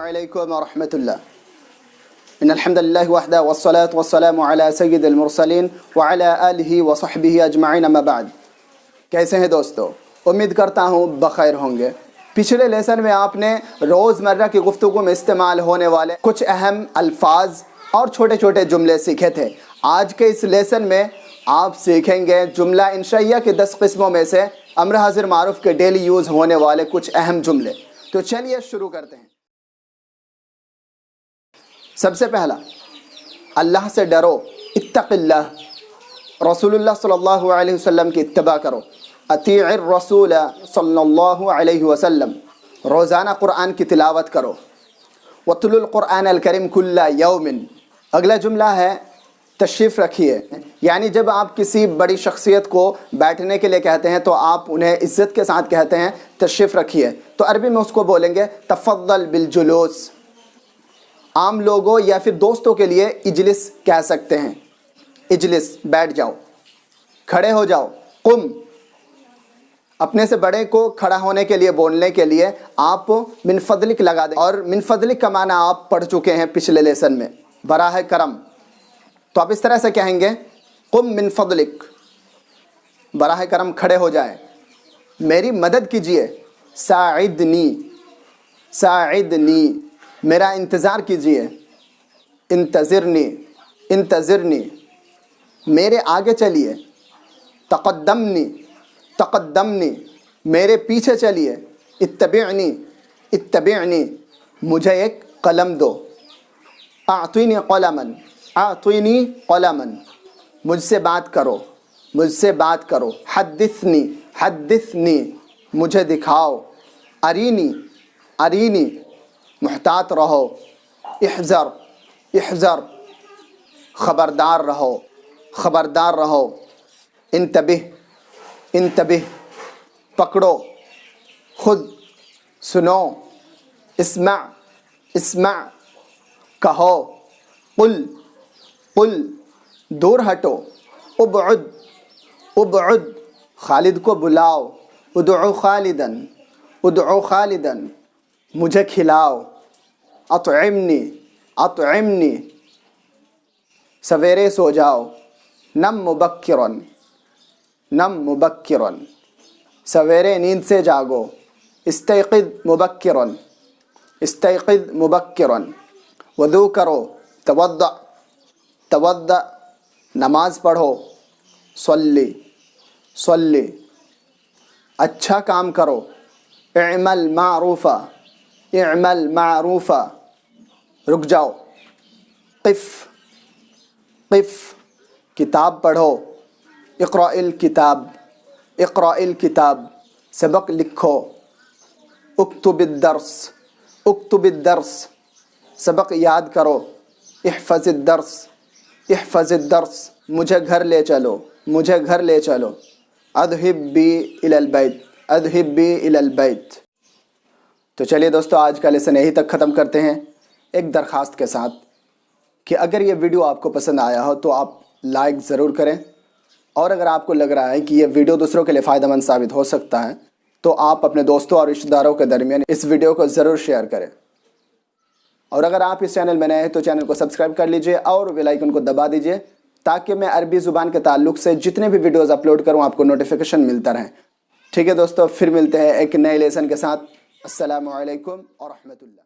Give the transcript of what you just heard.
علیکم ورحمۃ اللہ ان الحمد للہ وحدہ والصلاة والسلام علی سید المرسلین وعلی آلہ وصحبہ اجمعین اما بعد۔ کیسے ہیں دوستو؟ امید کرتا ہوں بخیر ہوں گے۔ پچھلے لیسن میں آپ نے روزمرہ کی گفتگو میں استعمال ہونے والے کچھ اہم الفاظ اور چھوٹے چھوٹے جملے سیکھے تھے۔ آج کے اس لیسن میں آپ سیکھیں گے جملہ انشائیہ کے 10 قسموں میں سے امر حاضر معروف کے ڈیلی یوز ہونے والے کچھ اہم جملے۔ تو چلیے شروع کرتے ہیں۔ سب سے پہلا، اللہ سے ڈرو، اتق اللہ، رسول اللہ صلی اللہ علیہ وسلم کی اتباع کرو، اطیع الرسول صلی اللہ علیہ وسلم، روزانہ قرآن کی تلاوت کرو، وَاتْلُوا القرآن الکریم کل یوم۔ اگلا جملہ ہے تشریف رکھیے، یعنی جب آپ کسی بڑی شخصیت کو بیٹھنے کے لیے کہتے ہیں تو آپ انہیں عزت کے ساتھ کہتے ہیں تشریف رکھیے، تو عربی میں اس کو بولیں گے تفضل بالجلوس۔ عام لوگوں یا پھر دوستوں کے لیے اجلس کہہ سکتے ہیں، اجلس بیٹھ جاؤ، کھڑے ہو جاؤ، قم۔ اپنے سے بڑے کو کھڑا ہونے کے لیے بولنے کے لیے آپ من فضلک لگا دیں، اور من فضلک کا معنی آپ پڑھ چکے ہیں پچھلے لیسن میں، براہ کرم۔ تو آپ اس طرح سے کہیں گے قم من فضلک، براہ کرم کھڑے ہو جائیں، میری مدد کیجئے، ساعدنی، ساعدنی، میرا انتظار کیجئے، انتظرنی، انتظرنی، میرے آگے چلیے، تقدمنی، تقدمنی، میرے پیچھے چلیے، اتبعنی، اتبعنی، مجھے ایک قلم دو، اعطینی قلما، اعطینی قلما، مجھ سے بات کرو، مجھ سے بات کرو، حدثنی، حدثنی، مجھے دکھاؤ، ارینی، ارینی، محتاط رہو، احذر، احذر، خبردار رہو، خبردار رہو، انتبہ، انتبہ، پکڑو، خود، سنو، اسمع، اسمع، کہو، قل، قل، دور ہٹو، ابعد، ابعد، خالد کو بلاؤ، ادعو خالدا، ادعو خالدا، مجھے کھلاؤ، اطعمنی، اطعمنی، سویرے سو جاؤ، نم مبکرا، نم مبکرا، سویرے نیند سے جاگو، استیقظ مبکرا، استیقظ مبکرا، وضو کرو، توضأ، توضأ، نماز پڑھو، صلی، صلی، اچھا کام کرو، اعمل معروفا، اعمل معروفا، رک جاؤ، قف، قف، کتاب پڑھو، اقرأ الکتاب، اقرأ الکتاب، سبق لکھو، اکتب الدرس، اکتب الدرس، سبق یاد کرو، احفظ الدرس، احفظ الدرس، مجھے گھر لے چلو، مجھے گھر لے چلو، اذهب بی الی البیت، اذهب بی الی البیت۔ تو چلیے دوستو، آج کا لیسن یہی تک ختم کرتے ہیں، ایک درخواست کے ساتھ کہ اگر یہ ویڈیو آپ کو پسند آیا ہو تو آپ لائک ضرور کریں، اور اگر آپ کو لگ رہا ہے کہ یہ ویڈیو دوسروں کے لیے فائدہ مند ثابت ہو سکتا ہے تو آپ اپنے دوستوں اور رشتہ داروں کے درمیان اس ویڈیو کو ضرور شیئر کریں، اور اگر آپ اس چینل میں نئے ہیں تو چینل کو سبسکرائب کر لیجئے اور بیل آئیکن کو دبا دیجئے تاکہ میں عربی زبان کے تعلق سے جتنے بھی ویڈیوز اپلوڈ کروں آپ کو نوٹیفیکیشن ملتا رہے۔ ٹھیک ہے دوستو، پھر ملتے ہیں ایک نئے لیسن کے ساتھ۔ السلام علیکم ورحمۃ اللہ۔